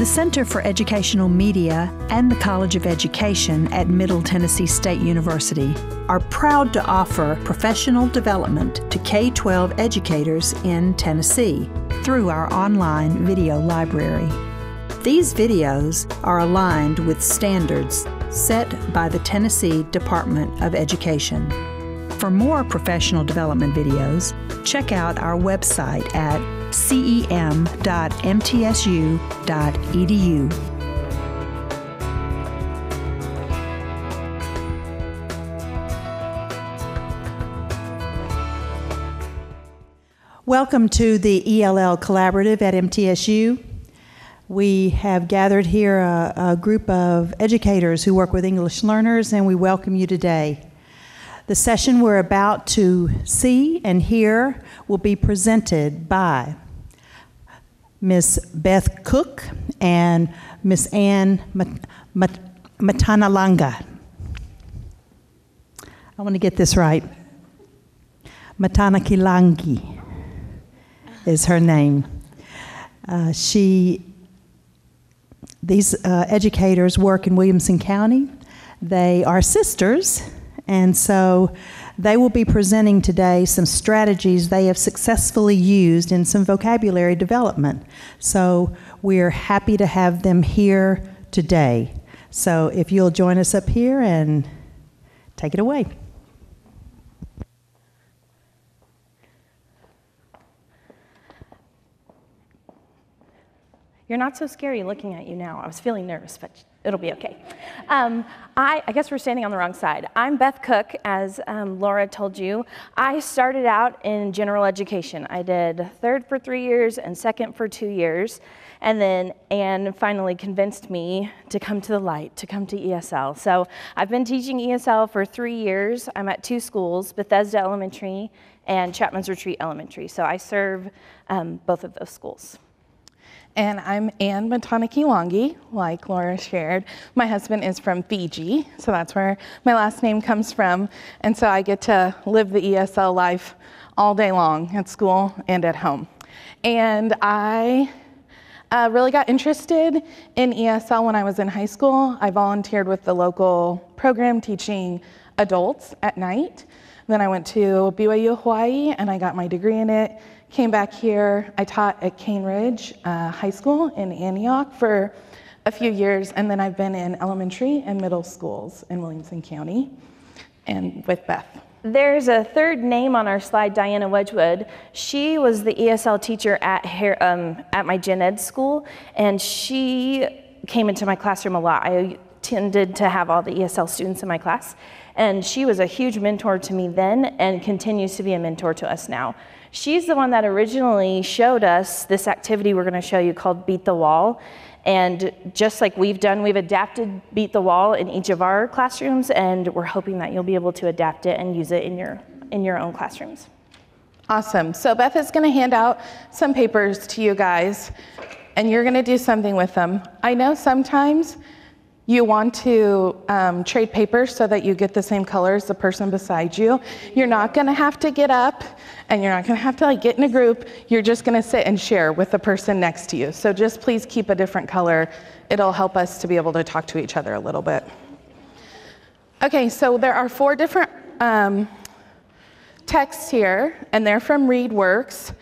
The Center for Educational Media and the College of Education at Middle Tennessee State University are proud to offer professional development to K-12 educators in Tennessee through our online video library. These videos are aligned with standards set by the Tennessee Department of Education. For more professional development videos, check out our website at cem.mtsu.edu. Welcome to the ELL Collaborative at MTSU. We have gathered here a group of educators who work with English learners, and we welcome you today. The session we're about to see and hear will be presented by Ms. Beth Cook and Ms. Ann Matanalanga. I want to get this right. Matanakilangi is her name. These educators work in Williamson County. They are sisters, and so they will be presenting today some strategies they have successfully used in some vocabulary development. So we're happy to have them here today. So if you'll join us up here and take it away. You're not so scary looking at you now. I was feeling nervous, but it'll be okay. I guess we're standing on the wrong side. I'm Beth Cook, as Laura told you. I started out in general education. I did third for 3 years and second for 2 years. And then Anne finally convinced me to come to the light, to come to ESL. So I've been teaching ESL for 3 years. I'm at 2 schools, Bethesda Elementary and Chapman's Retreat Elementary. So I serve both of those schools. And I'm Ann Matanakilangi, like Laura shared. My husband is from Fiji, so that's where my last name comes from. And so I get to live the ESL life all day long at school and at home. And I really got interested in ESL when I was in high school. I volunteered with the local program teaching adults at night. Then I went to BYU, Hawaii, and I got my degree in it. Came back here. I taught at Cane Ridge High School in Antioch for a few years, and then I've been in elementary and middle schools in Williamson County, and with Beth. There's a third name on our slide, Diana Wedgwood. She was the ESL teacher at my gen ed school, and she came into my classroom a lot. I tended to have all the ESL students in my class, and she was a huge mentor to me then and continues to be a mentor to us now. She's the one that originally showed us this activity we're going to show you called Beat the Wall. And just like we've done, we've adapted Beat the Wall in each of our classrooms, and we're hoping that you'll be able to adapt it and use it in your own classrooms. Awesome. So Beth is going to hand out some papers to you guys, and you're going to do something with them. I know sometimes you want to trade papers so that you get the same color as the person beside you. You're not going to have to get up, and you're not going to have to get in a group. You're just going to sit and share with the person next to you. So just please keep a different color. It'll help us to be able to talk to each other a little bit. Okay, so there are 4 different texts here, and they're from ReadWorks.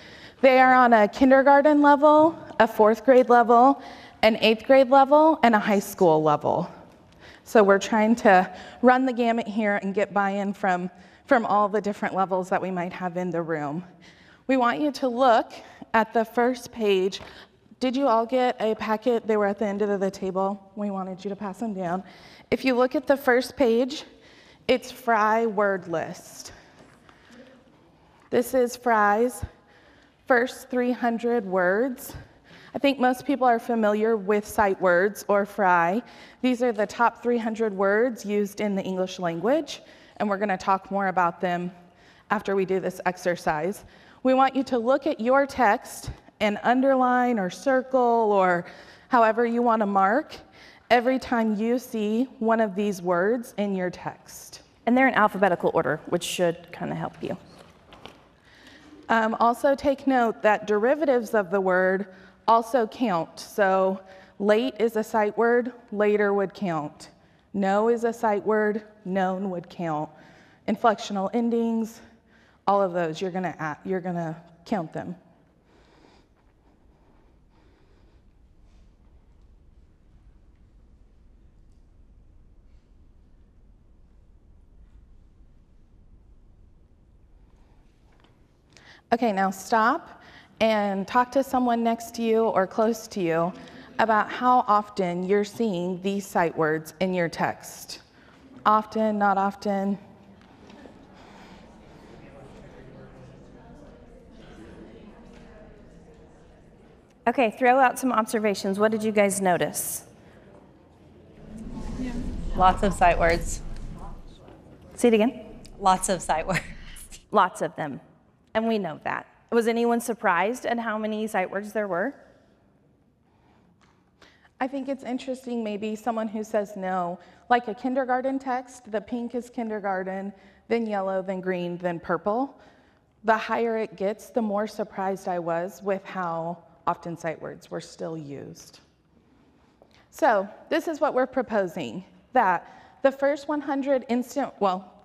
They are on a kindergarten level, a 4th grade level, an 8th grade level, and a high school level. So we're trying to run the gamut here and get buy-in from all the different levels that we might have in the room. We want you to look at the first page. Did you all get a packet? They were at the end of the table. We wanted you to pass them down. If you look at the first page, it's Fry word list. This is Fry's first 300 words. I think most people are familiar with sight words or Fry. These are the top 300 words used in the English language, and we're going to talk more about them after we do this exercise. We want you to look at your text and underline or circle or however you want to mark every time you see one of these words in your text. And they're in alphabetical order, which should kind of help you. Also take note that derivatives of the word also count. So Late is a sight word, later would count. No is a sight word, known would count. Inflectional endings, all of those, you're gonna count them. Okay, now stop and talk to someone next to you or close to you about how often you're seeing these sight words in your text. Often, not often. Okay, throw out some observations. What did you guys notice? Yeah. Lots of sight words. Say it again. Lots of sight words. Lots of them. And we know that. Was anyone surprised at how many sight words there were? I think it's interesting, maybe someone who says no, like a kindergarten text, the pink is kindergarten, then yellow, then green, then purple. The higher it gets, the more surprised I was with how often sight words were still used. So this is what we're proposing, that the first 100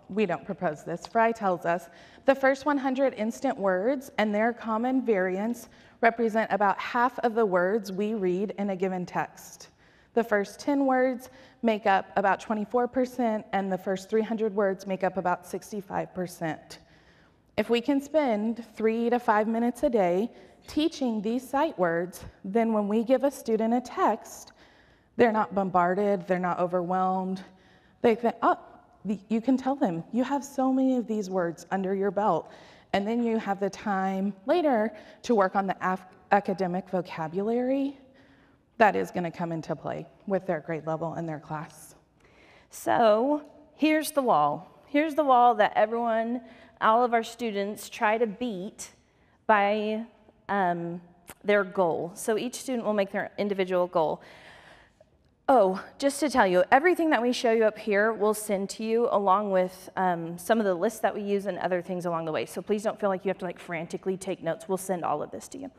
we don't propose this, Fry tells us, the first 100 instant words and their common variants represent about half of the words we read in a given text. The first 10 words make up about 24%, and the first 300 words make up about 65%. If we can spend 3 to 5 minutes a day teaching these sight words, then when we give a student a text, they're not bombarded, they're not overwhelmed. They think, oh, you can tell them, you have so many of these words under your belt, and then you have the time later to work on the academic vocabulary that is going to come into play with their grade level and their class. So here's the wall. Here's the wall that all of our students try to beat by their goal. So each student will make their individual goal. Oh, just to tell you, everything that we show you up here we'll send to you along with some of the lists that we use and other things along the way. So please don't feel like you have to frantically take notes. We'll send all of this to you.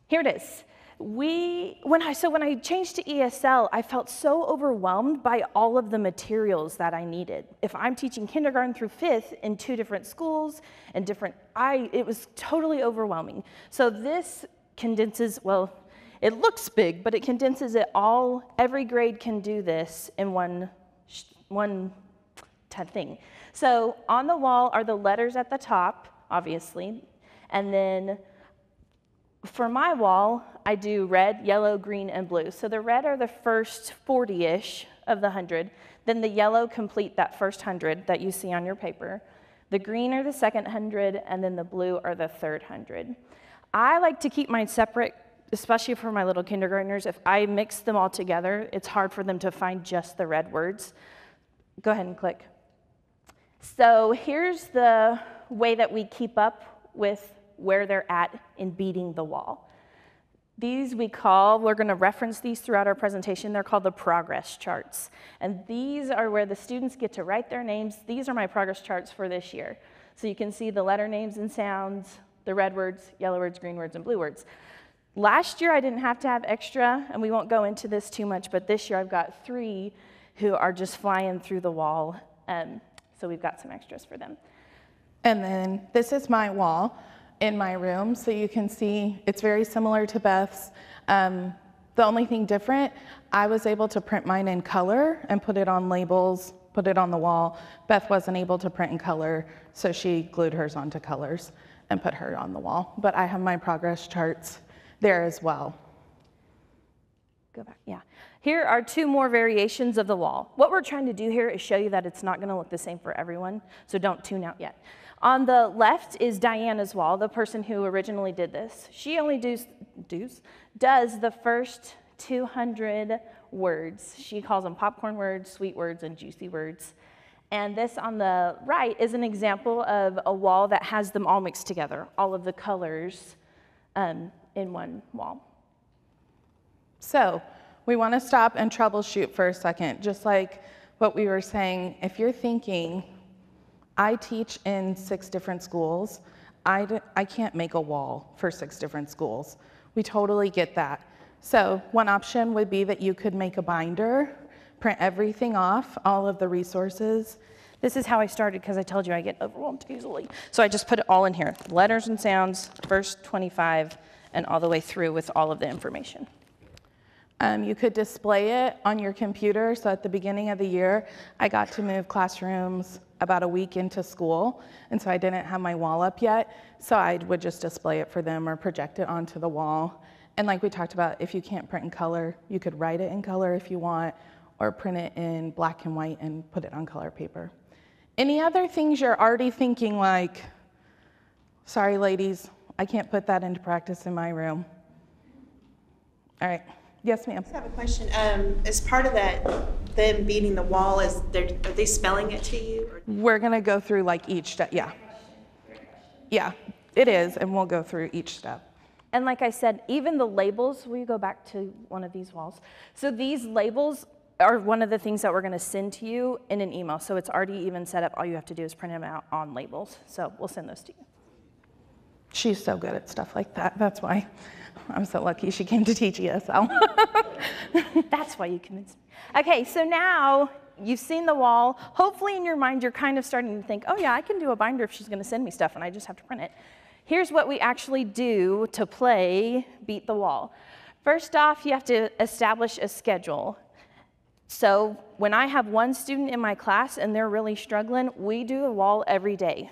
Here it is. When I changed to ESL, I felt so overwhelmed by all of the materials that I needed. If I'm teaching kindergarten through 5th in 2 different schools and it was totally overwhelming. So this condenses, well, it looks big, but it condenses it all. Every grade can do this in one thing. So on the wall are the letters at the top, obviously, and then for my wall, I do red, yellow, green, and blue. So the red are the first 40-ish of the 100. Then the yellow complete that first 100 that you see on your paper. The green are the second 100, and then the blue are the third 100. I like to keep mine separate, especially for my little kindergartners. If I mix them all together, it's hard for them to find just the red words. Go ahead and click. So here's the way that we keep up with where they're at in beating the wall. These we're going to reference these throughout our presentation. They're called the progress charts. And these are where the students get to write their names. These are my progress charts for this year. So you can see the letter names and sounds, the red words, yellow words, green words, and blue words. Last year I didn't have to have extra, and we won't go into this too much, but this year I've got 3 who are just flying through the wall. So we've got some extras for them. And then this is my wall in my room, so you can see it's very similar to Beth's. The only thing different, I was able to print mine in color and put it on labels, put it on the wall. Beth wasn't able to print in color, so she glued hers onto colors and put her on the wall. But I have my progress charts there as well. Go back, yeah. Here are 2 more variations of the wall. What we're trying to do here is show you that it's not going to look the same for everyone, so don't tune out yet. On the left is Diana's wall, the person who originally did this. She only does the first 200 words. She calls them popcorn words, sweet words, and juicy words. And this on the right is an example of a wall that has them all mixed together, all of the colors in one wall. So we want to stop and troubleshoot for a second, just like what we were saying. If you're thinking, I teach in 6 different schools, I can't make a wall for 6 different schools. We totally get that. So one option would be that you could make a binder, print everything off, all of the resources. This is how I started because I told you I get overwhelmed easily. So I just put it all in here, letters and sounds, first 25, and all the way through with all of the information. You could display it on your computer. So at the beginning of the year, I got to move classrooms about a week into school, and so I didn't have my wall up yet. So I would just display it for them or project it onto the wall. And like we talked about, if you can't print in color, you could write it in color if you want, or print it in black and white and put it on color paper. Any other things you're already thinking like, sorry ladies, I can't put that into practice in my room? All right. Yes, ma'am. I just have a question. As part of that, them beating the wall, are they spelling it to you? Or? We're going to go through like each step. Yeah. Yeah, it is, and we'll go through each step. And like I said, even the labels, will you go back to one of these walls? So these labels are one of the things that we're going to send to you in an email. So it's already even set up. All you have to do is print them out on labels. So we'll send those to you. She's so good at stuff like that. That's why I'm so lucky she came to teach ESL. That's why you convinced me. Okay, so now you've seen the wall. Hopefully in your mind you're kind of starting to think, oh yeah, I can do a binder if she's going to send me stuff and I just have to print it. Here's what we actually do to play Beat the Wall. First off, you have to establish a schedule. So when I have one student in my class and they're really struggling, we do a wall every day.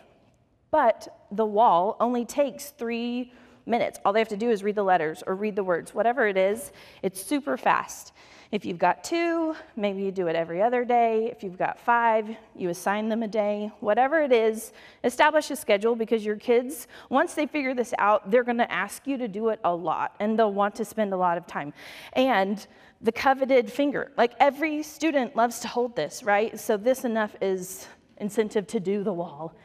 But the wall only takes 3 minutes. All they have to do is read the letters or read the words, whatever it is. It's super fast. If you've got 2, maybe you do it every other day. If you've got 5, you assign them a day. Whatever it is, establish a schedule because your kids, once they figure this out, they're going to ask you to do it a lot and they'll want to spend a lot of time. And the coveted finger, like every student loves to hold this, right? So this enough is incentive to do the wall.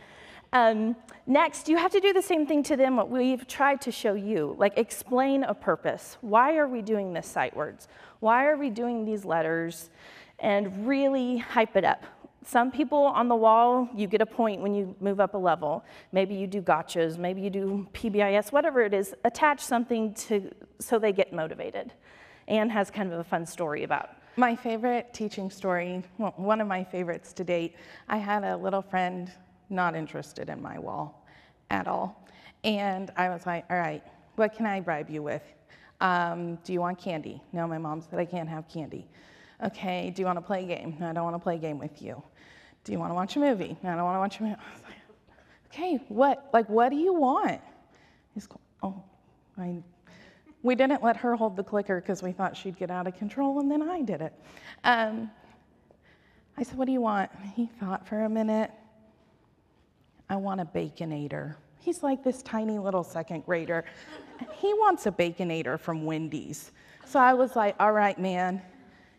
Next, you have to do the same thing to them what we've tried to show you, like explain a purpose. Why are we doing this sight words? Why are we doing these letters? And really hype it up. Some people on the wall, you get a point when you move up a level. Maybe you do gotchas, maybe you do PBIS, whatever it is, attach something so they get motivated. Anne has kind of a fun story about. My favorite teaching story, well, one of my favorites to date, I had a little friend not interested in my wall at all. And I was like, all right, what can I bribe you with? Do you want candy? No, my mom said I can't have candy. Okay, do you want to play a game? No, I don't want to play a game with you. Do you want to watch a movie? No, I don't want to watch a movie. I was like, okay, what do you want? He's going, oh, we didn't let her hold the clicker because we thought she'd get out of control, and then I did it. I said, what do you want? He thought for a minute. I want a Baconator. He's like this tiny little second grader. He wants a Baconator from Wendy's. So I was like, all right, man,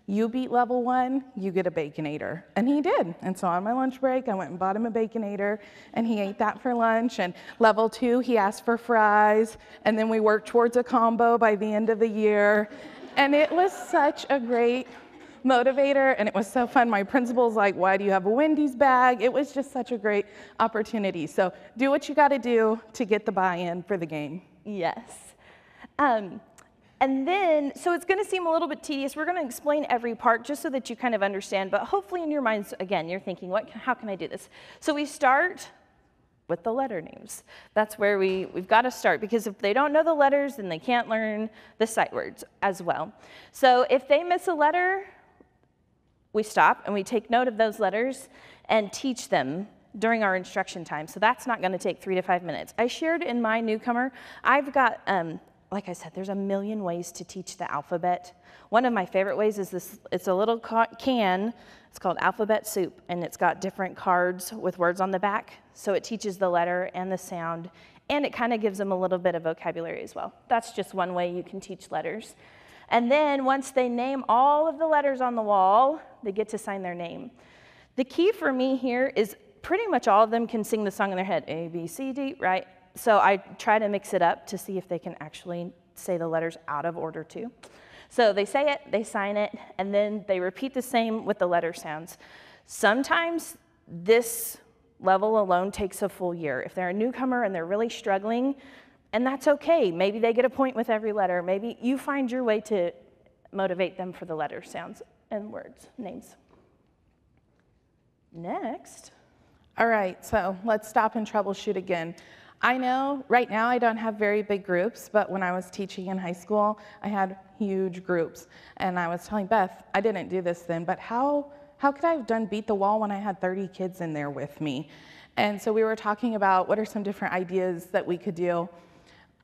you beat level 1, you get a Baconator. And he did. And so on my lunch break, I went and bought him a Baconator, and he ate that for lunch. And level 2, he asked for fries. And then we worked towards a combo by the end of the year. And it was such a great motivator, and it was so fun. My principal's like, why do you have a Wendy's bag? It was just such a great opportunity. So do what you got to do to get the buy-in for the game. Yes. And then, so it's going to seem a little bit tedious. We're going to explain every part just so that you kind of understand, but hopefully in your minds, again, you're thinking, how can I do this? So we start with the letter names. That's where we've got to start, because if they don't know the letters, then they can't learn the sight words as well. So if they miss a letter, we stop and we take note of those letters and teach them during our instruction time. So that's not going to take 3 to 5 minutes. I shared in my newcomer, I've got, like I said, there's a million ways to teach the alphabet. One of my favorite ways is this, it's a little can, it's called Alphabet Soup, and it's got different cards with words on the back. So it teaches the letter and the sound, and it kind of gives them a little bit of vocabulary as well. That's just one way you can teach letters. And then once they name all of the letters on the wall, they get to sign their name. The key for me here is pretty much all of them can sing the song in their head, A, B, C, D, right? So I try to mix it up to see if they can actually say the letters out of order too. So they say it, they sign it, and then they repeat the same with the letter sounds. Sometimes this level alone takes a full year. If they're a newcomer and they're really struggling, And that's okay. Maybe they get a point with every letter. Maybe you find your way to motivate them for the letter sounds and words, names. Next. All right, so let's stop and troubleshoot again. I know right now I don't have very big groups, but when I was teaching in high school, I had huge groups. And I was telling Beth, I didn't do this then, but how could I have done Beat the Wall when I had 30 kids in there with me? And so we were talking about what are some different ideas that we could do.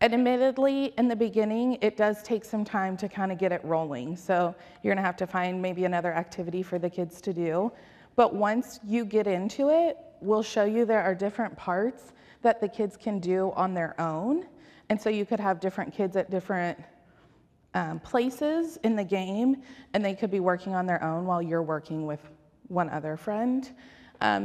And admittedly, in the beginning, it does take some time to kind of get it rolling. So you're gonna have to find maybe another activity for the kids to do. But once you get into it, we'll show you there are different parts that the kids can do on their own. And so you could have different kids at different places in the game, and they could be working on their own while you're working with one other friend.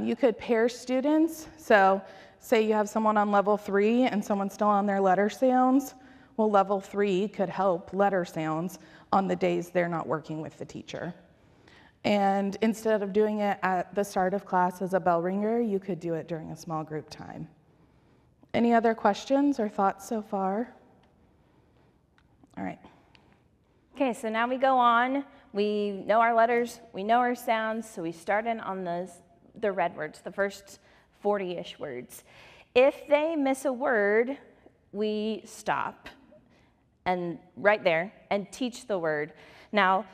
You could pair students. So say you have someone on level 3 and someone still on their letter sounds. Well, level 3 could help letter sounds on the days they're not working with the teacher. And instead of doing it at the start of class as a bell ringer, you could do it during a small group time. Any other questions or thoughts so far? All right. Okay, so now we go on. We know our letters, we know our sounds, so we start in on the red words, the first 40-ish words. If they miss a word, we stop and right there and teach the word. Now,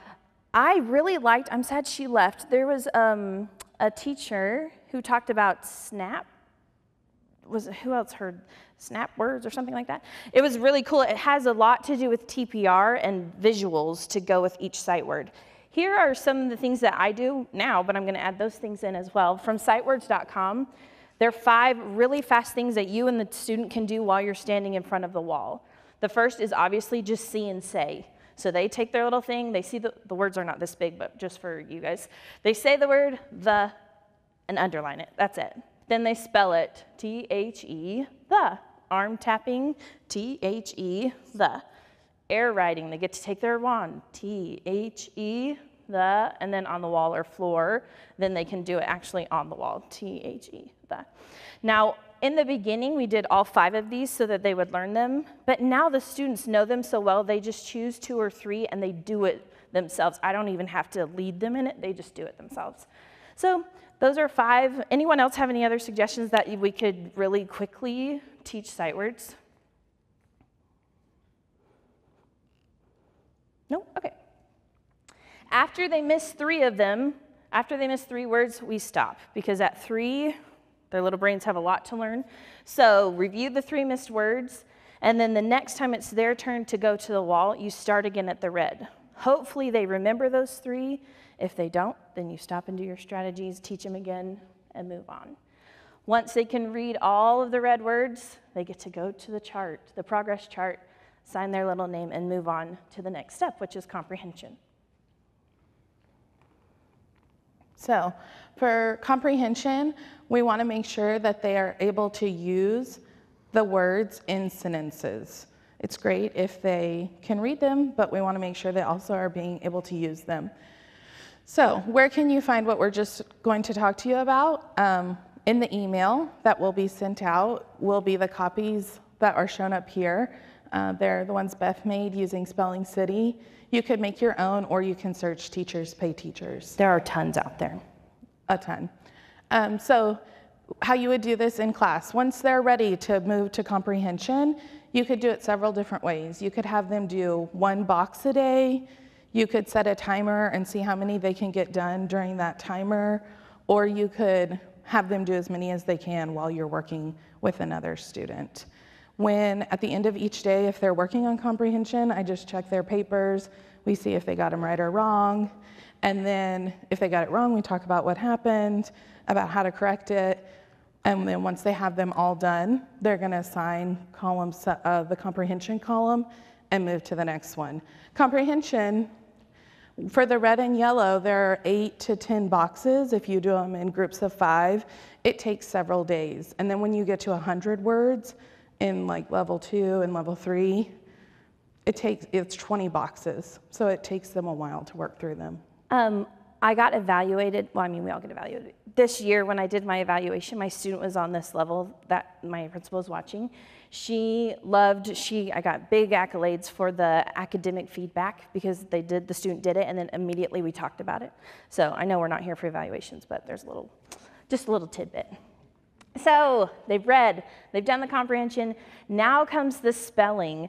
I really liked, I'm sad she left, there was a teacher who talked about snap. Who else heard snap words or something like that? It was really cool. It has a lot to do with TPR and visuals to go with each sight word. Here are some of the things that I do now, but I'm going to add those things in as well. From sightwords.com, there are 5 really fast things that you and the student can do while you're standing in front of the wall. The first is obviously just see and say. So they take their little thing, they see the words are not this big, but just for you guys. They say the word, and underline it. That's it. Then they spell it, T-H-E, the. Arm tapping, T-H-E, the. Air writing, they get to take their wand, T-H-E, the, and then on the wall or floor, then they can do it actually on the wall, T-H-E, the. Now, in the beginning, we did all 5 of these so that they would learn them, but now the students know them so well, they just choose 2 or 3 and they do it themselves. I don't even have to lead them in it, they just do it themselves. So those are 5. Anyone else have any other suggestions that we could really quickly teach sight words? No? Okay. After they miss 3 of them, after they miss 3 words, we stop, because at 3, their little brains have a lot to learn. So review the 3 missed words, and then the next time it's their turn to go to the wall, you start again at the red. Hopefully they remember those 3. If they don't, then you stop and do your strategies, teach them again, and move on. Once they can read all of the red words, they get to go to the chart, the progress chart, sign their little name, and move on to the next step, which is comprehension. So for comprehension, we want to make sure that they are able to use the words in sentences. It's great if they can read them, but we want to make sure they also are being able to use them. So where can you find what we're just going to talk to you about? In the email that will be sent out will be the copies that are shown up here. They're the ones Beth made using Spelling City. You could make your own, or you can search Teachers Pay Teachers. There are tons out there. A ton. So how you would do this in class, once they're ready to move to comprehension, you could do it several different ways. You could have them do 1 box a day. You could set a timer and see how many they can get done during that timer, or you could have them do as many as they can while you're working with another student. When at the end of each day, if they're working on comprehension, I just check their papers. We see if they got them right or wrong. And then if they got it wrong, we talk about what happened, about how to correct it. And then once they have them all done, they're going to assign columns, the comprehension column, and move to the next one. Comprehension, for the red and yellow, there are 8 to 10 boxes. If you do them in groups of 5, it takes several days. And then when you get to 100 words in like level 2 and level 3, it's 20 boxes. So it takes them a while to work through them. I got evaluated, well, I mean, we all get evaluated. This year, when I did my evaluation, my student was on this level that my principal was watching. I got big accolades for the academic feedback because the student did it, and then immediately we talked about it. So I know we're not here for evaluations, but there's just a little tidbit. So they've read, they've done the comprehension. Now comes the spelling.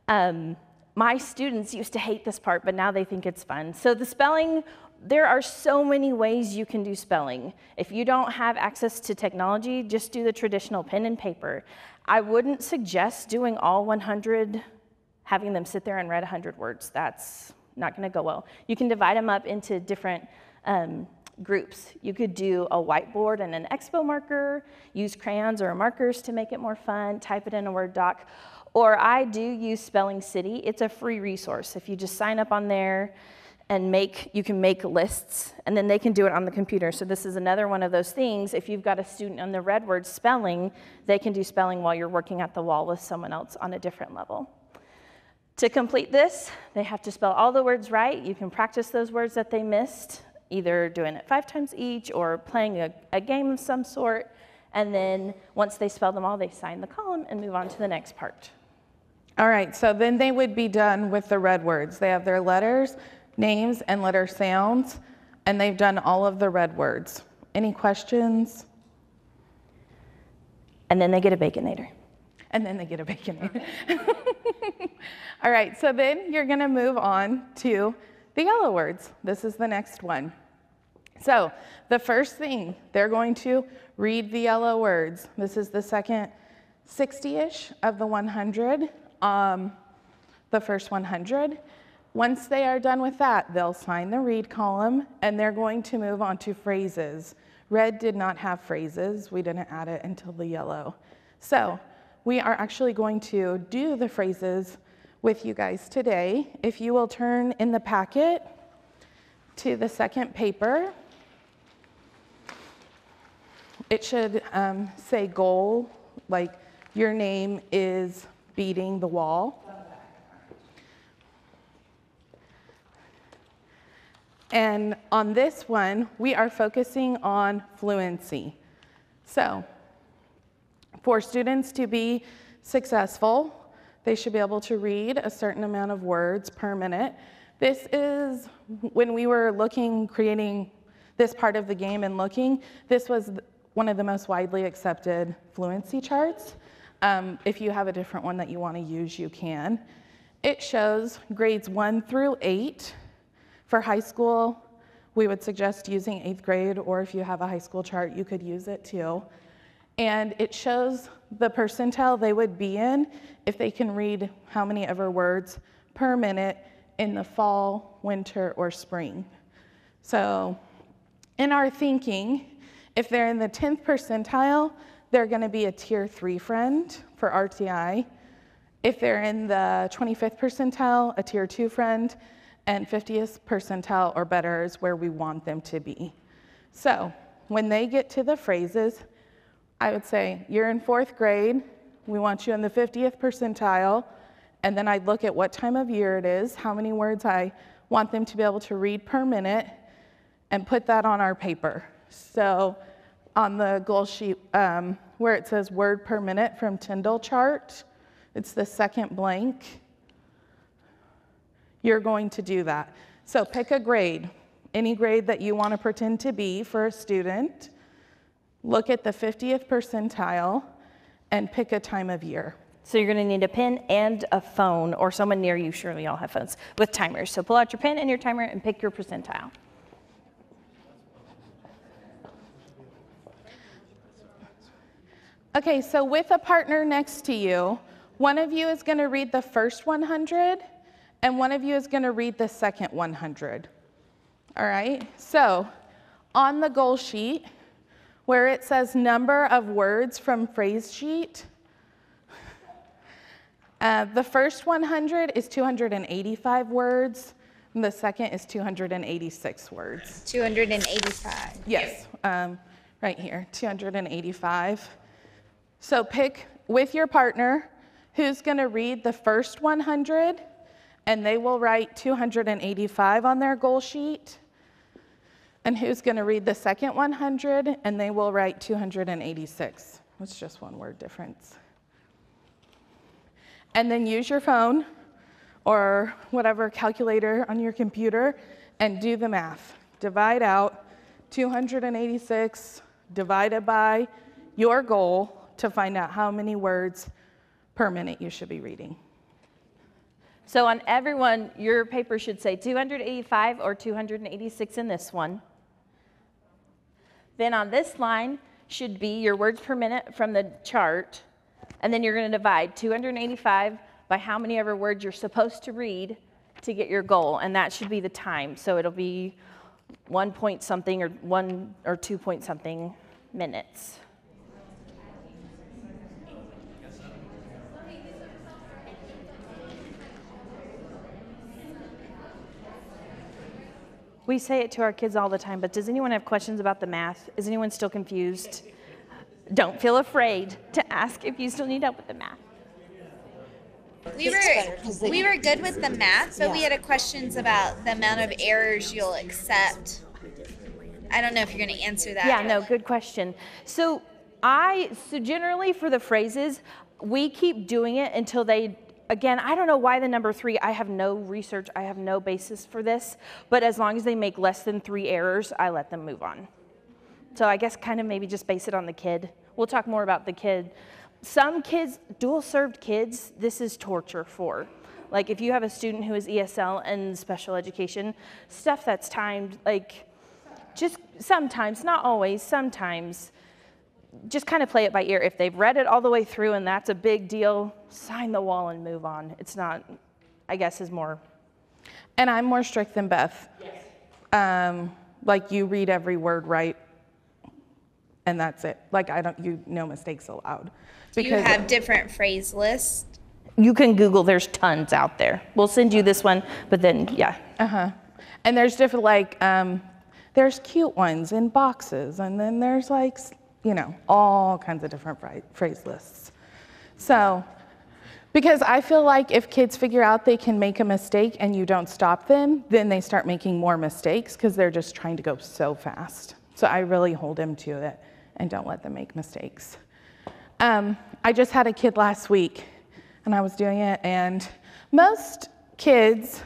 My students used to hate this part, but now they think it's fun. So the spelling, there are so many ways you can do spelling. If you don't have access to technology, just do the traditional pen and paper. I wouldn't suggest doing all 100, having them sit there and read 100 words. That's not gonna go well. You can divide them up into different groups. You could do a whiteboard and an expo marker, use crayons or markers to make it more fun, type it in a Word doc. Or I do use Spelling City. It's a free resource. If you just sign up on there and you can make lists, and then they can do it on the computer. So this is another one of those things. If you've got a student on the red word spelling, they can do spelling while you're working at the wall with someone else on a different level. To complete this, they have to spell all the words right. You can practice those words that they missed, either doing it 5 times each or playing a game of some sort. And then once they spell them all, they sign the column and move on to the next part. All right, so then they would be done with the red words. They have their letters, names, and letter sounds, and they've done all of the red words. Any questions? And then they get a Baconator. And then they get a Baconator. All right, so then you're gonna move on to the yellow words. This is the next one. So the first thing, they're going to read the yellow words. This is the second 60-ish of the 100, the first 100. Once they are done with that, they'll sign the read column, and they're going to move on to phrases. Red did not have phrases. We didn't add it until the yellow. So we are actually going to do the phrases with you guys today. If you will turn in the packet to the second paper, it should say goal, like your name is beating the wall. And on this one, we are focusing on fluency. So for students to be successful, they should be able to read a certain amount of words per minute. This is, when we were creating this part of the game and this was one of the most widely accepted fluency charts. If you have a different one that you want to use, you can. It shows grades 1 through 8. For high school, we would suggest using 8th grade, or if you have a high school chart, you could use it too. And it shows the percentile they would be in if they can read how many ever words per minute in the fall, winter, or spring. So in our thinking, if they're in the 10th percentile, they're going to be a tier 3 friend for RTI. If they're in the 25th percentile, a tier 2 friend, and 50th percentile or better is where we want them to be. So when they get to the phrases, I would say, you're in 4th grade, we want you in the 50th percentile, and then I'd look at what time of year it is, how many words I want them to be able to read per minute, and put that on our paper. So on the goal sheet where it says word per minute from Tyndall chart, it's the second blank. You're going to do that. So pick a grade, any grade that you want to pretend to be for a student. Look at the 50th percentile and pick a time of year. So you're going to need a pen and a phone, or someone near you, surely y'all have phones, with timers. So pull out your pen and your timer and pick your percentile. Okay, so with a partner next to you, one of you is going to read the first 100, and one of you is going to read the second 100. All right, so on the goal sheet, where it says number of words from phrase sheet, the first 100 is 285 words, and the second is 286 words. 285. Yes, right here, 285. So pick with your partner who's going to read the first 100, and they will write 285 on their goal sheet. And who's going to read the second 100? And they will write 286. It's just one word difference. And then use your phone or whatever calculator on your computer and do the math. Divide out 286 divided by your goal to find out how many words per minute you should be reading. So on everyone, your paper should say 285 or 286 in this one. Then on this line should be your words per minute from the chart, and then you're going to divide 285 by how many ever words you're supposed to read to get your goal, and that should be the time. So it'll be 1 point something or 1 or 2 point something minutes. We say it to our kids all the time, but does anyone have questions about the math? Is anyone still confused? Don't feel afraid to ask if you still need help with the math. We were good with the math, but we had questions about the amount of errors you'll accept. I don't know if you're going to answer that. Yeah, no, good question. So generally for the phrases, we keep doing it until they, again, I don't know why the number 3, I have no research, I have no basis for this, but as long as they make less than 3 errors, I let them move on. So I guess kind of maybe just base it on the kid. We'll talk more about the kid. Some kids, dual-served kids, this is torture for. Like if you have a student who is ESL and special education, stuff that's timed, like just sometimes, not always, sometimes, just kind of play it by ear. If they've read it all the way through and that's a big deal, sign the wall and move on. It's not, I guess, is more. And I'm more strict than Beth. Yes. Like you read every word right, and that's it. Like no mistakes allowed. Do you have different phrase lists? You can Google, there's tons out there. We'll send you this one, but then, yeah. And there's different, like, there's cute ones in boxes, and then there's like, all kinds of different phrase lists. So, because I feel like if kids figure out they can make a mistake and you don't stop them, then they start making more mistakes because they're just trying to go so fast. So I really hold them to it and don't let them make mistakes. I just had a kid last week, and I was doing it, and most kids,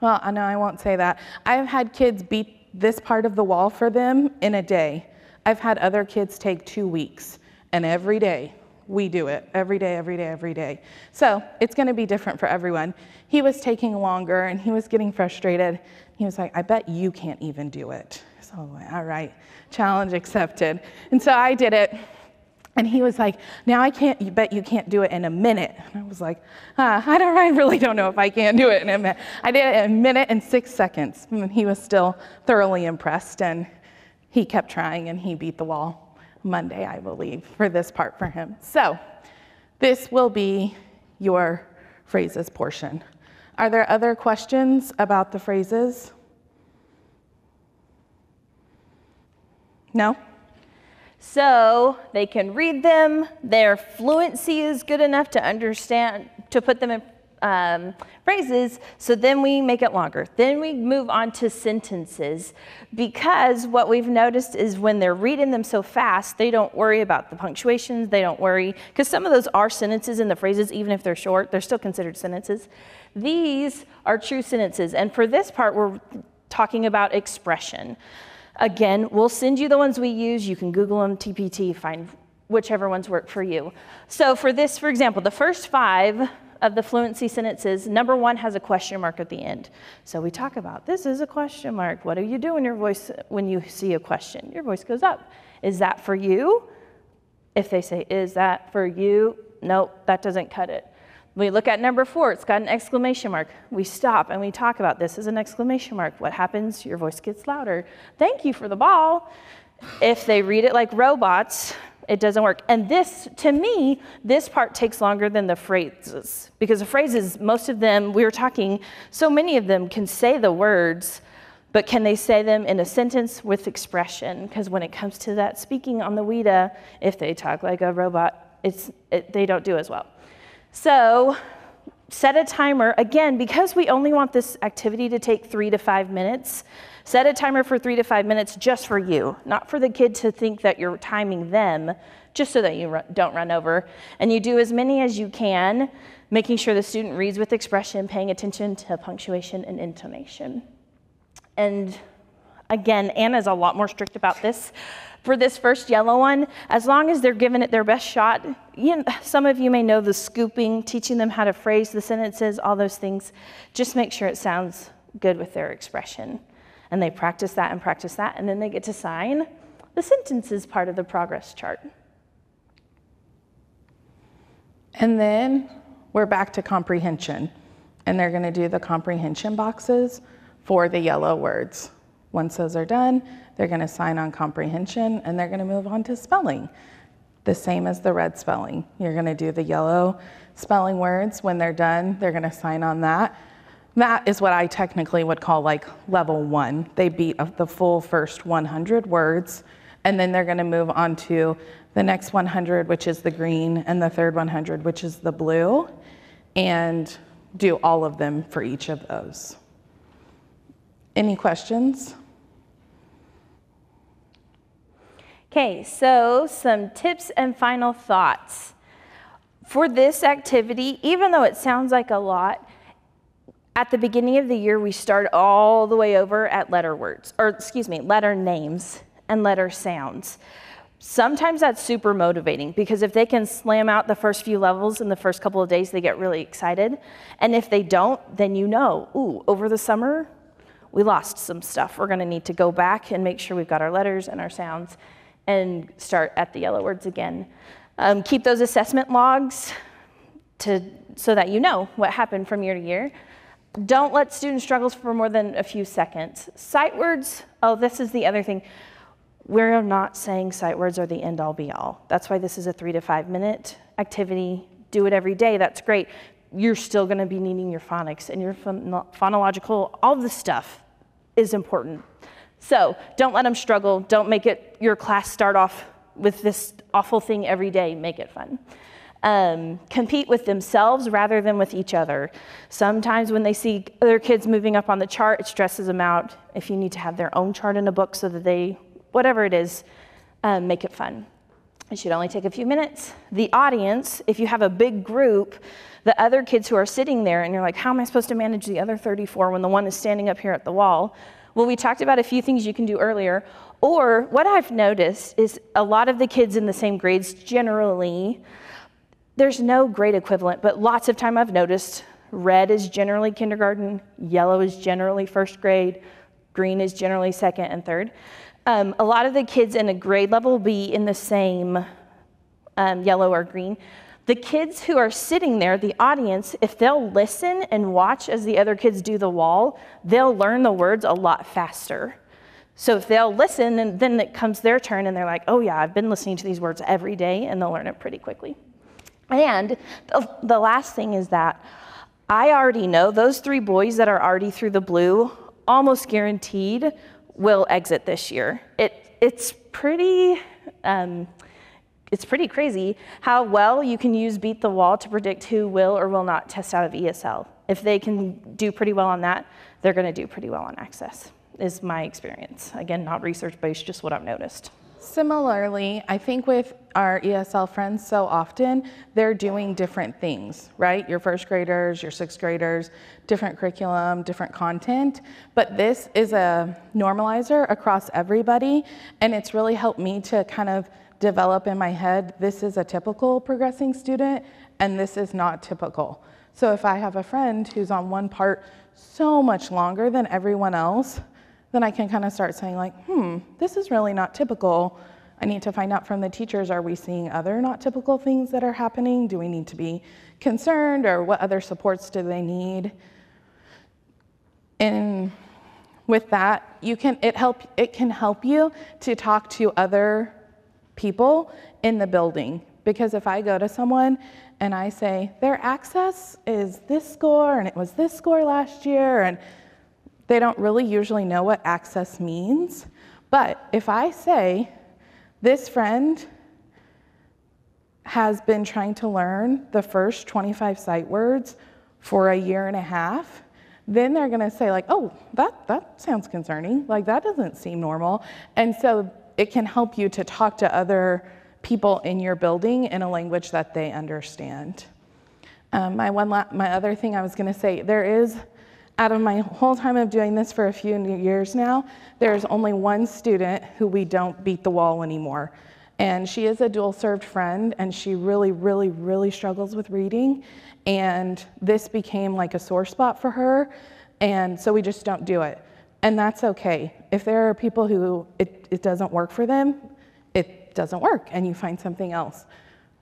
well, I know I won't say that. I've had kids beat this part of the wall for them in a day. I've had other kids take 2 weeks, and every day we do it, every day, every day, every day. So it's going to be different for everyone. He was taking longer, and he was getting frustrated. He was like, I bet you can't even do it. So I'm like, all right, challenge accepted. And so I did it. And he was like, now you bet you can't do it in a minute. And I was like, I really don't know if I can do it in a minute. I did it in a minute and 6 seconds. And he was still thoroughly impressed, and he kept trying, and he beat the wall Monday, I believe, for this part for him. So this will be your phrases portion. Are there other questions about the phrases? No? So they can read them, their fluency is good enough to understand, to put them in phrases, so then we make it longer. Then we move on to sentences, because what we've noticed is when they're reading them so fast, they don't worry about the punctuations, they don't worry, because some of those are sentences in the phrases, even if they're short, they're still considered sentences. These are true sentences, and for this part, we're talking about expression. Again, we'll send you the ones we use. You can Google them, TPT, find whichever ones work for you. So for this, for example, the first 5 of the fluency sentences, number 1 has a question mark at the end. So we talk about, this is a question mark. What do you do in your voice when you see a question? Your voice goes up. Is that for you? If they say, is that for you? Nope, that doesn't cut it. We look at number 4, it's got an exclamation mark. We stop and we talk about, this is an exclamation mark. What happens? Your voice gets louder. Thank you for the ball. If they read it like robots, it doesn't work. And this, to me, this part takes longer than the phrases, because the phrases, most of them, we were talking, so many of them can say the words, but can they say them in a sentence with expression? Because when it comes to that speaking on the WIDA, if they talk like a robot, they don't do as well. So set a timer, again, because we only want this activity to take 3 to 5 minutes, set a timer for 3 to 5 minutes just for you, not for the kid to think that you're timing them, just so that you don't run over. And you do as many as you can, making sure the student reads with expression, paying attention to punctuation and intonation. And again, Anna's a lot more strict about this. For this first yellow one, as long as they're giving it their best shot, some of you may know the scooping, teaching them how to phrase the sentences, all those things. Just make sure it sounds good with their expression. And they practice that, and then they get to sign the sentences part of the progress chart. And then we're back to comprehension. And they're going to do the comprehension boxes for the yellow words. Once those are done, they're going to sign on comprehension, and they're going to move on to spelling. The same as the red spelling. You're going to do the yellow spelling words. When they're done, they're going to sign on that. That is what I technically would call like level 1. They beat the full first 100 words, and then they're going to move on to the next 100, which is the green, and the third 100, which is the blue, and do all of them for each of those. Any questions? Okay, so some tips and final thoughts. For this activity, even though it sounds like a lot, at the beginning of the year, we start all the way over at letter names and letter sounds. Sometimes that's super motivating, because if they can slam out the first few levels in the first couple of days, they get really excited. And if they don't, then ooh, over the summer, we lost some stuff. We're gonna need to go back and make sure we've got our letters and our sounds and start at the yellow words again. Keep those assessment logs so that you know what happened from year to year. Don't let students struggle for more than a few seconds. Sight words, this is the other thing. We're not saying sight words are the end all be all. That's why this is a 3 to 5 minute activity. Do it every day, that's great. You're still gonna be needing your phonics and your phonological, all this stuff is important. So don't let them struggle. Don't make it your class start off with this awful thing every day. Make it fun. Compete with themselves rather than with each other. Sometimes when they see other kids moving up on the chart, it stresses them out. If you need to have their own chart in a book so that they, whatever it is, make it fun. It should only take a few minutes. The audience, if you have a big group, the other kids who are sitting there and you're like, how am I supposed to manage the other 34 when the one is standing up here at the wall? Well, we talked about a few things you can do earlier. Or what I've noticed is a lot of the kids in the same grades generally, there's no grade equivalent, but lots of time I've noticed red is generally kindergarten, yellow is generally first grade, green is generally second and third. A lot of the kids in a grade level will be in the same yellow or green. The kids who are sitting there, the audience, if they'll listen and watch as the other kids do the wall, they'll learn the words a lot faster. So if they'll listen, and then it comes their turn and they're like, oh yeah, I've been listening to these words every day, and they'll learn it pretty quickly. And the last thing is that I already know those 3 boys that are already through the blue, almost guaranteed, will exit this year. It's pretty crazy how well you can use Beat the Wall to predict who will or will not test out of ESL. If they can do pretty well on that, they're going to do pretty well on Access, is my experience. Again, not research-based, just what I've noticed. Similarly, I think with our ESL friends, so often they're doing different things, right? Your first graders, your sixth graders, different curriculum, different content, but this is a normalizer across everybody, and it's really helped me to kind of develop in my head, this is a typical progressing student, and this is not typical. So if I have a friend who's on one part so much longer than everyone else, then I can kind of start saying like, this is really not typical. I need to find out from the teachers, are we seeing other not typical things that are happening? Do we need to be concerned, or what other supports do they need? And with that, it can help you to talk to other people in the building. Because if I go to someone and I say, their Access is this score, and it was this score last year, and they don't really usually know what Access means. But if I say, this friend has been trying to learn the first 25 sight words for a year and a half, then they're gonna say like, oh, that sounds concerning. Like that doesn't seem normal. And so it can help you to talk to other people in your building in a language that they understand. My other thing I was gonna say, there is, out of my whole time of doing this for a few years now, there's only one student who we don't beat the wall anymore. And she is a dual-served friend, and she really, really, really struggles with reading. And this became like a sore spot for her, and so we just don't do it. And that's okay. If there are people who it doesn't work for them, it doesn't work, and you find something else.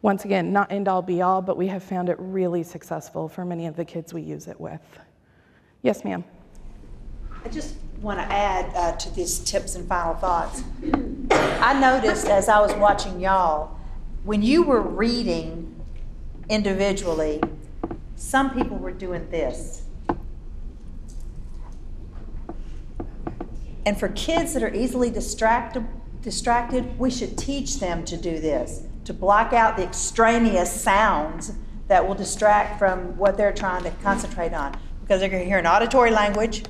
Once again, not end all be all, but we have found it really successful for many of the kids we use it with. Yes, ma'am. I just want to add to these tips and final thoughts. I noticed as I was watching y'all, when you were reading individually, some people were doing this. And for kids that are easily distracted, we should teach them to do this, to block out the extraneous sounds that will distract from what they're trying to concentrate on. Because they're going to hear an auditory language,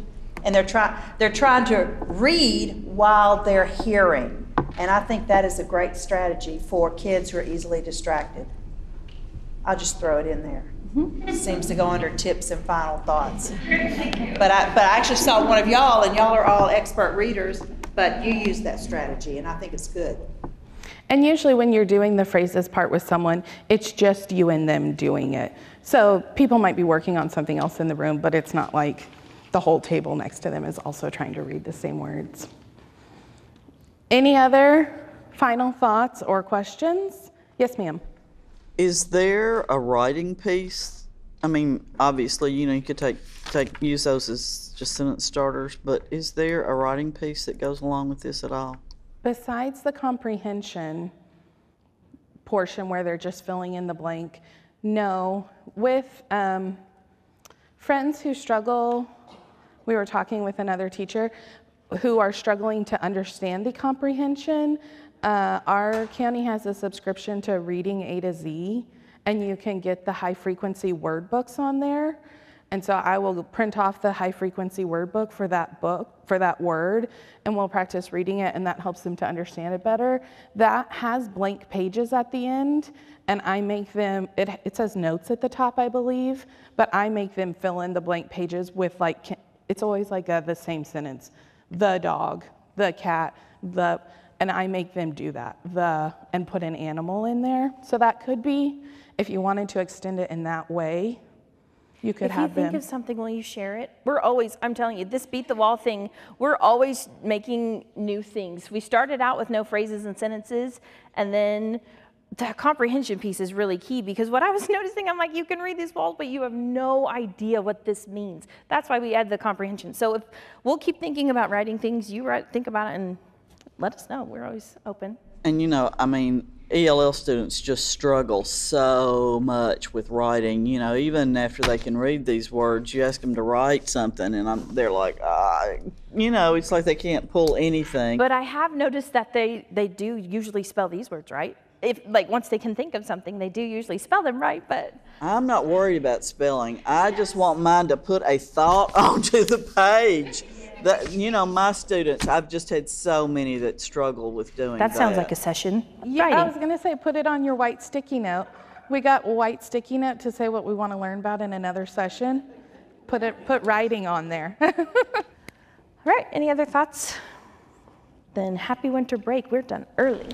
and they're trying to read while they're hearing. And I think that is a great strategy for kids who are easily distracted. I'll just throw it in there. It seems to go under tips and final thoughts. But I actually saw one of y'all, and y'all are all expert readers, but you use that strategy, and I think it's good. And usually when you're doing the phrases part with someone, it's just you and them doing it. So people might be working on something else in the room, but it's not like the whole table next to them is also trying to read the same words. Any other final thoughts or questions? Yes, ma'am. Is there a writing piece? I mean, obviously, you know, you could use those as just sentence starters, but is there a writing piece that goes along with this at all? Besides the comprehension portion where they're just filling in the blank, no. With friends who struggle, we were talking with another teacher who are struggling to understand the comprehension. Our county has a subscription to Reading A to Z, and you can get the high frequency word books on there. And so I will print off the high frequency word book, for that word, and we'll practice reading it, and that helps them to understand it better. That has blank pages at the end, and I make them, it says notes at the top, I believe, but I make them fill in the blank pages with like, it's always like the same sentence. The dog, the cat, and I make them do that, and put an animal in there. So that could be, if you wanted to extend it in that way, you could have them. If you think of something, will you share it? We're always, I'm telling you, this beat the wall thing, we're always making new things. We started out with no phrases and sentences, and then the comprehension piece is really key, because what I was noticing, I'm like, you can read these walls, but you have no idea what this means. That's why we add the comprehension. So if we'll keep thinking about writing things, think about it and let us know. We're always open. And you know, I mean, ELL students just struggle so much with writing. You know, even after they can read these words, you ask them to write something, and they're like, you know, it's like they can't pull anything. But I have noticed that they do usually spell these words right. Once they can think of something, they do usually spell them right, but. I'm not worried about spelling. I just want mine to put a thought onto the page. You know, my students, I've just had so many that struggle with doing that. That sounds like a session. Yeah, I was going to say, put it on your white sticky note. We got white sticky note to say what we want to learn about in another session. Put writing on there. All right, any other thoughts? Then happy winter break. We're done early.